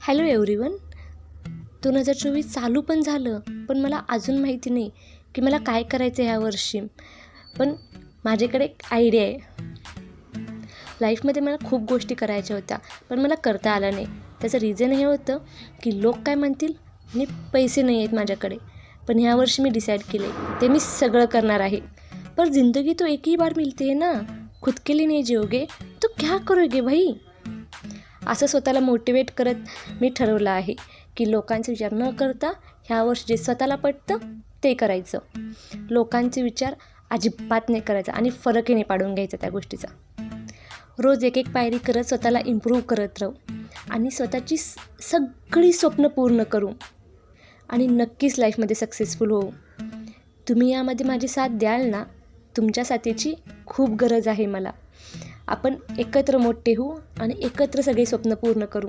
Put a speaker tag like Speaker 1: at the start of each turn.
Speaker 1: Hello everyone. 2024 चालू पण झालं, पण मला अजून माहिती नाही की मला काय करायचं आहे ह्या वर्षी. पण माझ्याकडे एक आयडिया आहे. लाईफमध्ये मला खूप गोष्टी करायच्या होत्या, पण मला करता आलं नाही. त्याचं रिझन हे होतं की लोक काय म्हणतील आणि पैसे नाही आहेत माझ्याकडे. पण ह्या वर्षी मी डिसाईड केले ते मी सगळं करणार आहे. पर जिंदगी तो एक ही बार मिलती है ना, खुद के लिए नहीं जियोगे तो क्या करोगे भाई. असं स्वतःला मोटिवेट करत मी ठरवलं आहे की लोकांचे विचार न करता ह्या वर्षी जे स्वतःला पटतं ते करायचं. लोकांचे विचार अजिबात नाही करायचा आणि फरकही नाही पाडून घ्यायचा त्या गोष्टीचा. रोज एक एक पायरी करत स्वतःला इम्प्रूव्ह करत राहू आणि स्वतःची सगळी स्वप्न पूर्ण करू आणि नक्कीच लाईफमध्ये सक्सेसफुल होऊ. तुम्ही यामध्ये माझी साथ द्याल ना. तुमच्या साथीची खूप गरज आहे मला. आपण एकत्र मोठे होऊ आणि एकत्र सगळे स्वप्न पूर्ण करू.